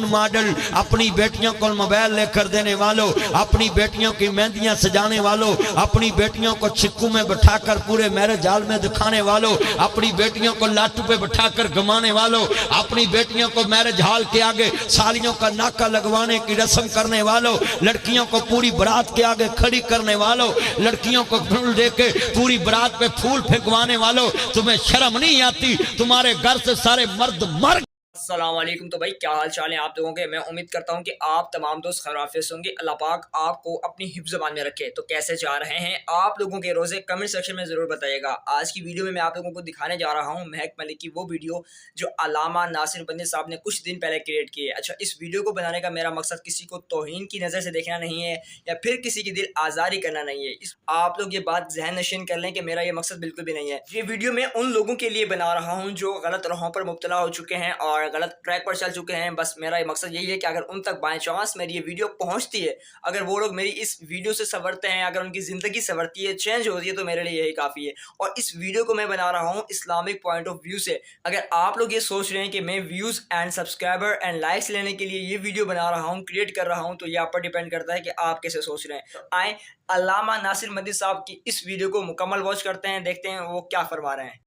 Model अपनी बेटियों को मोबाइल लेकर देने वालों, अपनी बेटियों की मेहंदियां सजाने वालों, अपनी बेटियों को छिक्कू में बैठाकर पूरे मैरिज हॉल में दिखाने वालों, अपनी बेटियों को लाटू पे बैठाकर घुमाने वालों, अपनी बेटियों को मैरिज हॉल के आगे सालियों का नाका लगवाने की रस्म करने वालों, लड़कियों को पूरी बारात के आगे खड़ी करने वालों, लड़कियों को फूल देके पूरी बारात पे फूल फेंकवाने वालों, तुम्हें शर्म नहीं आती? तुम्हारे घर से सारे मर्द मर। अस्सलाम वालेकुम। तो भाई क्या हाल चाल है आप लोगों के। मैं उम्मीद करता हूं कि आप तमाम दोस्त खैरियत होंगे। अल्लाह पाक आपको अपनी हिफ्ज़ ज़बान में रखे। तो कैसे जा रहे हैं आप लोगों के रोज़े, कमेंट सेक्शन में ज़रूर बताइएगा। आज की वीडियो में मैं आप लोगों को दिखाने जा रहा हूं महक मलिक की वो वीडियो जो अल्लामा नासिर बंदी साहब ने कुछ दिन पहले क्रिएट की है। अच्छा, इस वीडियो को बनाने का मेरा मकसद किसी को तौहीन की नज़र से देखना नहीं है या फिर किसी की दिल आज़ारी करना नहीं है। आप लोग ये बात जहन नशीन कर लें कि मेरा ये मकसद बिल्कुल भी नहीं है। ये वीडियो मैं उन लोगों के लिए बना रहा हूँ जो गलत राहों पर मुब्तला हो चुके हैं और गलत ट्रैक पर चल चुके हैं। बस मेरा मकसद यही है कि अगर उन तक बाय चांस मेरी ये वीडियो पहुंचती है, अगर वो लोग मेरी इस वीडियो से संवरते हैं, अगर उनकी ज़िंदगी संवरती है, चेंज होती है, तो मेरे लिए यही काफ़ी है। और इस वीडियो को मैं बना रहा हूँ इस्लामिक पॉइंट ऑफ व्यू से। अगर आप लोग ये सोच रहे हैं कि मैं views and subscriber and likes लेने के लिए ये वीडियो बना रहा हूँ, क्रिएट कर रहा हूँ, तो ये आप पर डिपेंड करता है कि आप कैसे सोच रहे हैं। तो आए अल्लामा नासिर बंदी साहब की इस वीडियो को मुकम्मल वॉच करते हैं, देखते हैं वो क्या फरमा रहे हैं।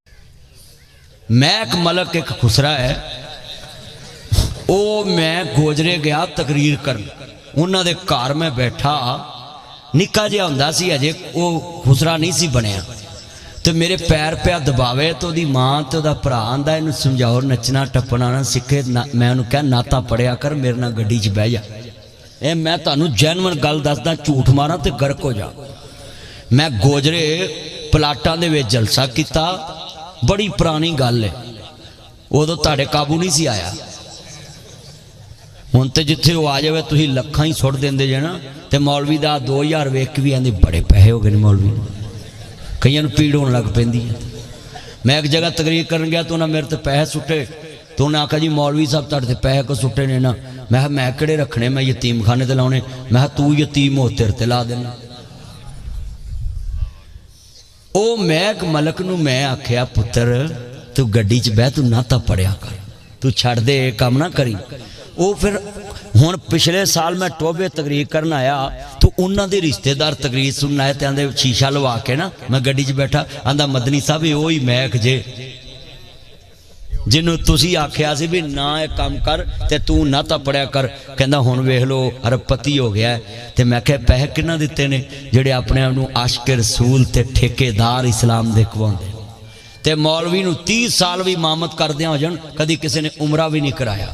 महक मलिक एक खुसरा है, ओ मैं गोजरे गया तकरीर कर, उन्होंने घर में बैठा निक्का जिहा हुंदा सी, अजे वो खुसरा नहीं सी बनया, तो मेरे पैर पे दबावे तो दी मां तो दा भरा आंदा इनू समझाओ नचना टप्पना ना सिखे ना, मैं उन्हें क्या नाता पढ़िया कर, मेरे नाल गड्डी च बह जा। ए मैं तुहानू जैनवन गल दसदा, झूठ मारा तो गर्क हो जा। मैं गोजरे प्लाटां दे विच जलसा किया, बड़ी पुरानी गल है, उदों तुहाडे काबू नहीं सी आया। हुण तो जिथे वो आ जाए तुम लखां ही सुट देंदे जे ना, तो मौलवी का 2000 वेख के भी आंदे बड़े पैसे हो गए मौलवी, कई पीड़ होने लग पैंदी है। मैं एक जगह तकरीर कर गया तो उन्हें मेरे ते पैसे सुटे, तो उन्हें आखा जी मौलवी साहब तुहाडे पैसे को सुटे ने ना। मैं किहड़े रखने, मैं यतीम खाने ते लाने। मैं तू यतीम हो तेरे ते ला देना। ओ महक मलिक नूं मैं आख्या पुत्र तू गड्डी च बह, तू नाता पढ़िया कर, तू छड़ दे काम ना करी। वो फिर हुण पिछले साल मैं टोबे तकरीर करन आया तो उन्होंने रिश्तेदार तकरीर सुनना है, तो आंदे शीशा लवा के ना मैं गड्डी च बैठा, आंदा मदनी साहब ये वही महक जे जिन्हों तुसी आख्या सी भी ना ये काम कर ते तू नाता पढ़िया कर, कहंदा हुण वेख लो अरबपति हो गया है। तो मैं कहा पैसे किन्ना दिते ने जिहड़े अपने आप नूं आशिक रसूल ते ठेकेदार इस्लाम दे कहवांदे। ते मौलवी नूं 30 साल भी इमामत करदियां हो जाण, कदी किसी ने उमरा भी नहीं कराया।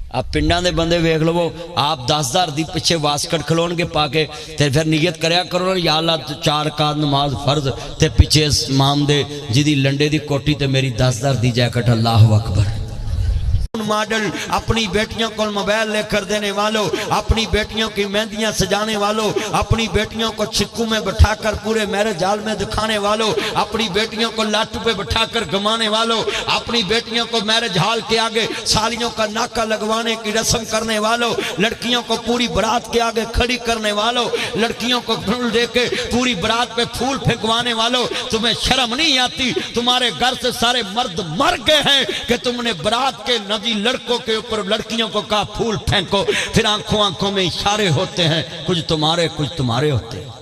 आप पिंडा दे बंदे वेख लवो, आप 10,000 दी पिछे वास्कट खलोणगे पाके, ते फिर नियत करया करो या अल्लाह 4 का नमाज फर्ज, ते पिछे इमाम दे जिदी लंडे दी कोटी ते मेरी 10,000 दी जैकेट। अल्लाहु अकबर। मॉडल अपनी बेटियों को मोबाइल लेकर देने वालों, अपनी बेटियों की मेहंदियां सजाने वालों, अपनी बेटियों को छिक्कू में बैठाकर पूरे मैरिज हॉल में दिखाने वालों, अपनी बेटियों को लाटू पे बैठाकर घुमाने वालों, अपनी बेटियों को मैरिज हॉल के आगे सालियों का नाका लगवाने की रस्म करने वालों, लड़कियों को पूरी बारात के आगे खड़ी करने वालों, लड़कियों को फूल देके पूरी बारात पे फूल फेंकवाने वालों, तुम्हें शर्म नहीं आती? तुम्हारे घर से सारे मर्द मर गए हैं कि तुमने बारात के नदी लड़कों के ऊपर लड़कियों को कहा फूल फेंको, फिर आंखों आंखों में इशारे होते हैं, कुछ तुम्हारे होते हैं।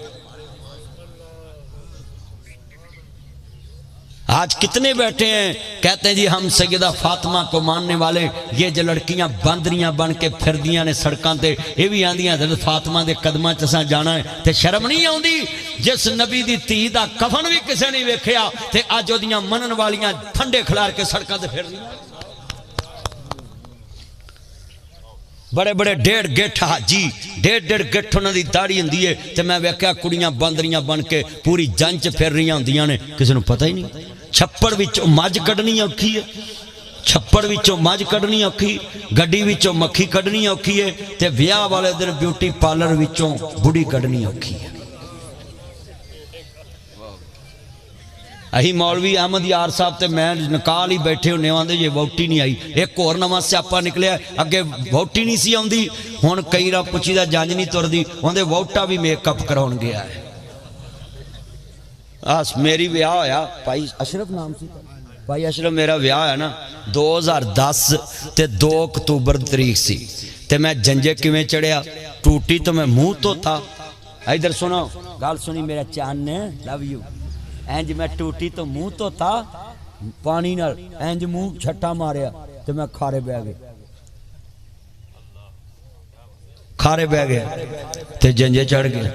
आज कितने बैठे हैं कहते हैं जी हम सैयदा फातिमा को मानने वाले, ये जो लड़कियां बंदरियां बन के फिरदियां ने सड़कों ते, ये भी आंदियां हज़रत फातिमा दे कदमां च असां जाना है। ते शर्म नहीं आउंदी? जिस नबी दी धी दा कफन भी किसी ने वेखिया ते अज ओदियां मनन वालियां फंडे खिलार के सड़कों ते फिरदियां। बड़े बड़े 1.5 गिठ हाजी, 1.5 गिठ उन्होंने दाढ़ी होंदी है, तो मैं वेख्या कुड़ियां बंदरियां बन के पूरी जंच फिर रही होंदियां ने, किसी को पता ही नहीं। छप्पड़ विचों मझ कढ़नी औखी है, छप्पड़ विचों मझ कढ़नी औखी, गड्डी विचों मक्खी कढ़नी औखी है, ते विआह वाले दिन ब्यूटी पार्लर विचों बुढ़ी कढ़नी औखी है। अही मौलवी अहमद यार साहब ते मैं निकाल ही बैठे होने आंदे जे वोटी नहीं आई। एक होर नवां स्यापा निकलिया, अगे वोटी नहीं सी आउंदी, हुण कई बार पुछीदा जंज नहीं तुरदी, उहदे वोटा भी मेकअप कराउण गया है। मेरी विआह होया भाई अशरफ नाम सी, भाई अशरफ मेरा विआह है ना 2010 ते 2 अक्तूबर तरीक सी ते मैं जंजे किवें चढ़िया टूटी तो मैं मुंह धोता। इधर सुनो गल सुनी मेरा चान लव यू। इंज मैं टूटी तो मुंह धोता पानी नाल इंज मुंह छट्टा मारिया ते मैं खारे बह गया खारे बह गया ते जंजे चढ़ गया।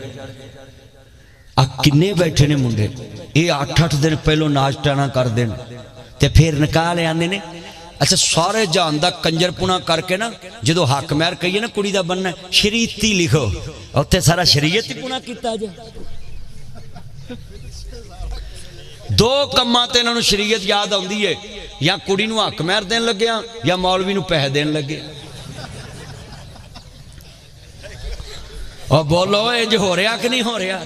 आ किन्ने बैठे ने मुंडे ये 8-8 दिन पहलों नाश्ता ना कर देन ते फिर निकाह ले आंदे ने। अच्छा सारे जहान दा कंजरपुना करके ना जो हक महर कहिए ना कुड़ी दा बनना शरीयती लिखो उत्थे सारा शरीयत ही पुना कीता जे। 2 कम्मां ते इन्हां नूं शरीयत याद आउंदी है या कुड़ी नूं हक महर देन लग्या या मौलवी नूं पैसे देन लगे। और बोलो इंज हो रहा कि नहीं हो रहा।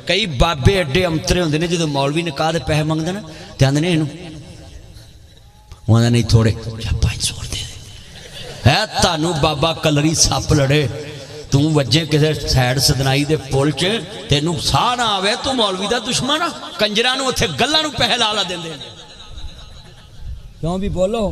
कई बाबे एडे अंतरे होंदे ने जो मौलवी निकाह दे पैसे मंगदे ना ते आंदे ने इहनूं नहीं थोड़े 500 दे है तानू बाबा कलरी सप लड़े तू वजे किसी सैड सदनाई दे पुल च तेनू साह ना आवे तू मौलवी दा दुश्मन कंजरां नूं उत्थे गल्लां नूं पैसे ला देंदे क्यों भी बोलो।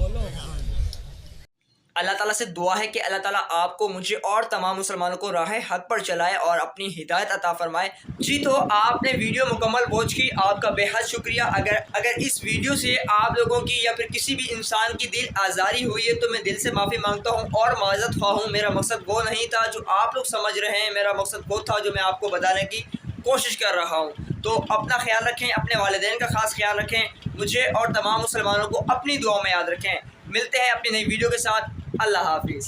अल्लाह ताला से दुआ है कि अल्लाह ताला आपको मुझे और तमाम मुसलमानों को राह हक पर चलाए और अपनी हिदायत अता फरमाए। जी तो आपने वीडियो मुकम्मल वॉच की, आपका बेहद शुक्रिया। अगर इस वीडियो से आप लोगों की या फिर किसी भी इंसान की दिल आज़ारी हुई है तो मैं दिल से माफ़ी मांगता हूँ और माज़रत ख्वाह हूँ। मेरा मकसद वो नहीं था जो आप लोग समझ रहे हैं, मेरा मकसद वो था जो मैं आपको बताने की कोशिश कर रहा हूँ। तो अपना ख्याल रखें, अपने वालिदैन का खास ख्याल रखें, मुझे और तमाम मुसलमानों को अपनी दुआ में याद रखें। मिलते हैं अपनी नई वीडियो के साथ। अल्लाह हाफिज़।